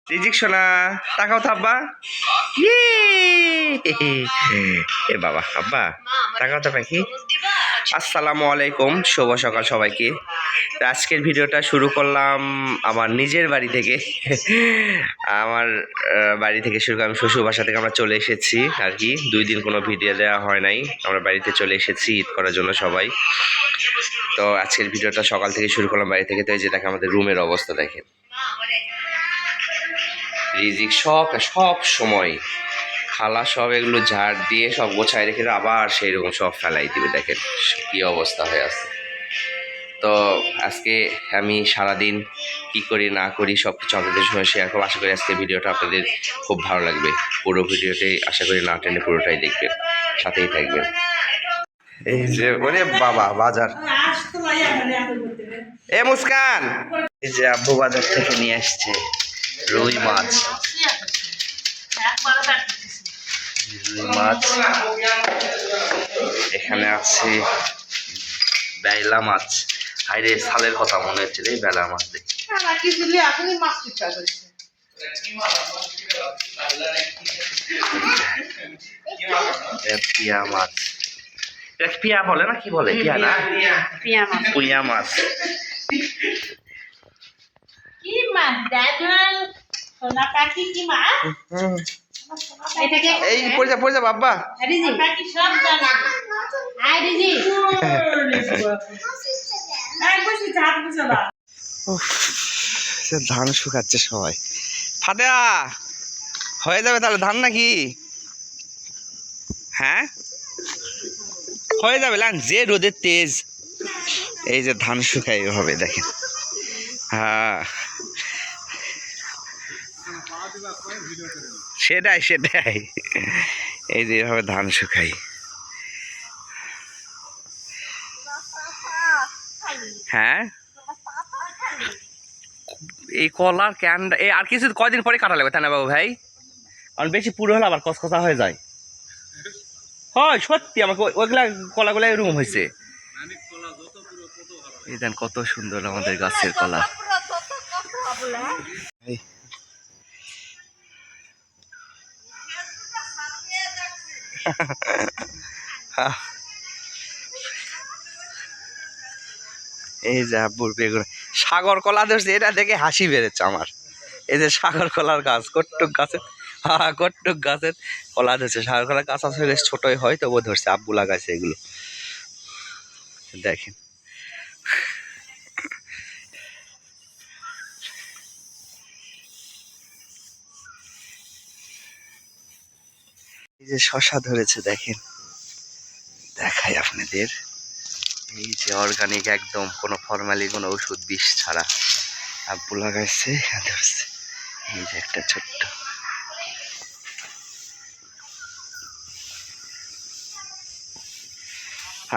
রিজিক সোনা তাকাও তো আব্বা। এ বাবা আব্বা তাকাও তো পাখি। আসসালামু আলাইকুম, শুভ সকাল সবাইকে। তো আজকের ভিডিওটা শুরু করলাম আমার নিজের বাড়ি থেকে। আমার বাড়ি থেকে শুরু করে আমি শ্বশুর বাসা থেকে আমরা চলে এসেছি আর কি। 2 দিন কোনো ভিডিও দেওয়া হয় নাই, আমরা বাড়িতে চলে এসেছি ঈদ করার জন্য সবাই। তো আজকের ভিডিওটা সকাল থেকে শুরু করলাম বাড়ি থেকে। তো এই যে দেখেন আমাদের রুমের অবস্থা দেখেন। রিজিক সব সময় খালা সব এগুলো ঝাড় দিয়ে সব গোছায় রেখে আবার সেই রকম সব ফেলাই দিবে। দেখেন কি অবস্থা হয়ে আছে। তো আজকে আমি সারাদিন কি করি না করি সব কিছু আপনাদের সঙ্গে শেয়ার করবো। আশা করি আজকে ভিডিওটা আপনাদের খুব ভালো লাগবে। পুরো ভিডিওটাই আশা করি না টেনে পুরোটাই দেখবেন, সাথেই থাকবেন। এই যে ওরে বাবা বাজার, এ মুস্কান, এই যে আব্বু বাজার থেকে নিয়ে আসছে রুই মাছ। রুই মাছ, এখানে আছে বেলা মাছ। হাইরে সালের কথা মনে হচ্ছে রে, বেলা মাছ দেখি। পিয়া মাছ, এটা পিয়া বলে না কি বলে? পিয়া না, পুইয়া মাছ। কি মাছ দাদা? সোনা পাখি কি মাছ? এই পড়ে যা বাবা। পাখি সব জানে। আই দিদি। ধান শুকাচ্ছে সবাই। ফাতেহা হয়ে যাবে তাহলে ধান নাকি? হ্যাঁ হয়ে যাবে লান, যে রোদের তেজ। এই যে ধান শুকাই হবে দেখেন। হ্যাঁ সেটাই এই যে এভাবে ধান শুকাই। হ্যাঁ এই কলার ক্যান্ডা এই আর কিছু কয়দিন পরে কাটা লাগবে তাই না বাবু ভাই? কারণ বেশি পুরো হলে আবার কসকসা হয়ে যায়। হয় সত্যি আমাকে ওইগুলা কলাগুলা এরকম হয়েছে। এই দেন কত সুন্দর আমাদের গাছের কলা। এই যে আব্বুর বেগুন সাগর কলা ধরছে, এটা দেখে হাসি বেড়েছে আমার। এই যে সাগর কলার গাছ, কট্টুক গাছের, কট্টুক গাছের কলা ধরছে। সাগর কলার গাছ আসলে বেশ ছোটই হয়, তবুও ধরছে। আব্বু লাগাইছে এগুলো দেখেন। এই যে শশা ধরেছে দেখেন, দেখাই আপনাদের। এই যে অর্গানিক একদম, কোনো ফরমালি কোনো ওষুধ বিষ ছাড়া আব্বু লাগাইছে, ধরছে। এই যে একটা ছোট্ট,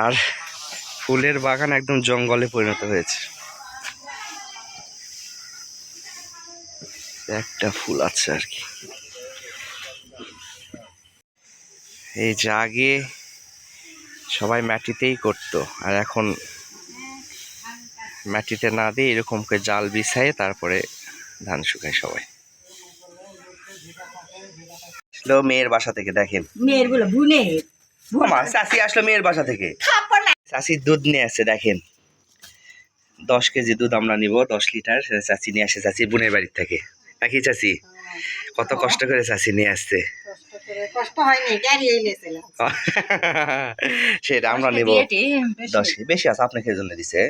আর ফুলের বাগান একদম জঙ্গলে পরিণত হয়েছে। একটা ফুল আছে আর কি। এই যে আগে সবাই মাটিতেই করতো, আর এখন মাটিতে না দিয়ে এরকম করে জাল বিছায় তারপরে ধান শুকায় সবাই। আসলো মেয়ের বাসা থেকে দেখেন। মেয়ের বলে বুনে আমার চাচি আসলো মেয়ের বাসা থেকে। চাচির দুধ নিয়ে আসছে দেখেন। 10 কেজি দুধ আমরা নিব, 10 লিটার। চাচি নিয়ে আসে চাচির বোনের বাড়ির থেকে নাকি? চাচি কত কষ্ট করে চাচি নিয়ে আসছে। কষ্ট হয়নি, গাড়ি এনেছিলাম। সেটা আমরা নিব 10। বেশি আছে, আপনাকে জন্য দিছে।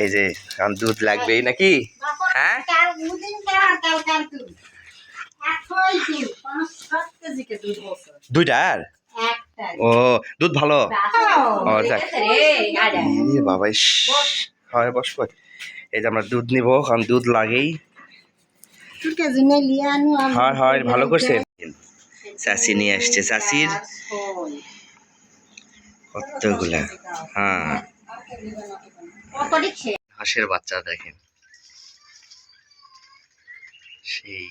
এই যে দুধ লাগবেই নাকি? হ্যাঁ দুইটার। ও দুধ ভালো। ও যাক বাবা, হয় বসবো। এই যে আমরা দুধ নিব, কারণ দুধ লাগেই। হয় হয় ভালো করছে। চাচি নিয়ে আসছে, চাচির কতগুলা। হ্যাঁ হাঁসের বাচ্চা দেখেন। সেই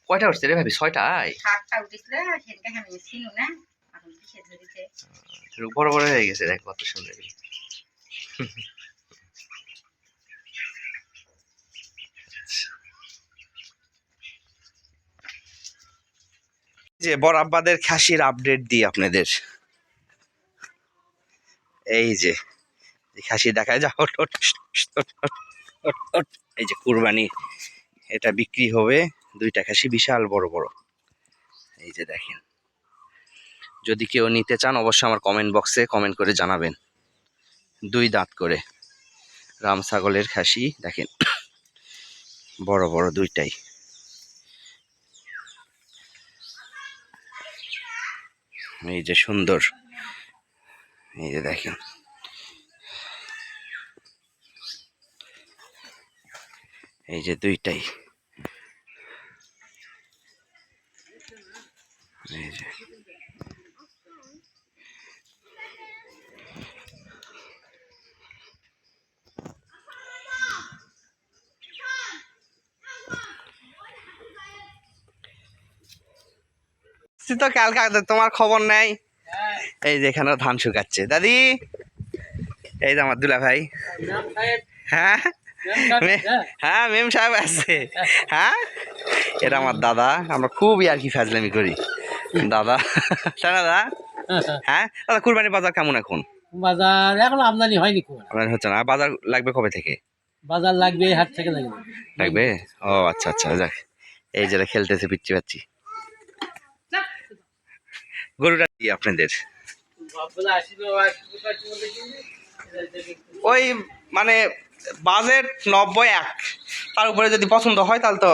কয়টা উঠছে রে ভাবি? 6টায়। বড় বড় হয়ে গেছে দেখ, কত সুন্দর। যে বড় আব্বাদের খাসির আপডেট দিই আপনাদের। এই যে খাসি দেখায় যা, এই যে কুরবানি, এটা বিক্রি হবে 2টা খাসি, বিশাল বড় বড়। এই যে দেখেন, যদি কেউ নিতে চান অবশ্যই আমার কমেন্ট বক্সে কমেন্ট করে জানাবেন। 2 দাঁত করে রাম ছাগলের খাসি দেখেন, বড় বড় 2টাই। এই যে সুন্দর, এই যে দেখেন, এই যে 2টাই। এই যে তো কালকে তোমার খবর নাই। এই যে এখানে ধান শুকাচ্ছে দাদি। এই যে আমার দুলা ভাই। হ্যাঁ হ্যাঁ মেম সাহেব আছে। হ্যাঁ এটা আমার দাদা, আমরা খুবই আর কি ফাজলামি করি দাদা। তাই না দাদা? হ্যাঁ দাদা, কুরবানি বাজার কেমন এখন? বাজার এখন আমদানি হয়নি খুব একটা। আপনার হচ্ছে না, বাজার লাগবে কবে থেকে? বাজার লাগবে এই হাট থেকে লাগবে। লাগবে? ও আচ্ছা আচ্ছা, যাক। এই যেটা খেলতেছে পিচ্ছি পাচ্ছি, গরুটা কি আপনাদের? ওই মানে বাজেট 90-1, তার উপরে যদি পছন্দ হয় তাহলে তো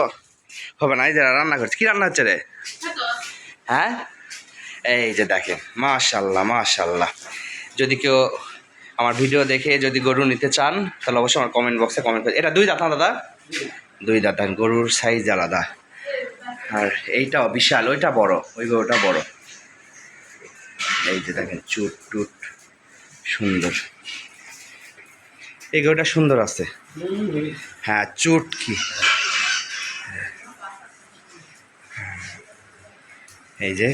হবে না। এই যে রান্না করছে, কি রান্না হচ্ছে রে? হ্যাঁ এই যে দেখেন, মাশাল্লাহ মাশাল্লাহ। যদি কেউ আমার ভিডিও দেখে যদি গরু নিতে চান তাহলে অবশ্যই আমার কমেন্ট বক্সে কমেন্ট করে। এটা 2 দাঁত না দাদা? 2 দাঁত। গরুর সাইজ আলাদা, আর এইটাও বিশাল, ওইটা বড়, ওই গরুটা বড়। এই যে দেখেন চুট টুট সুন্দর, এই গরুটা সুন্দর আছে। হ্যাঁ চুট কি, এই যে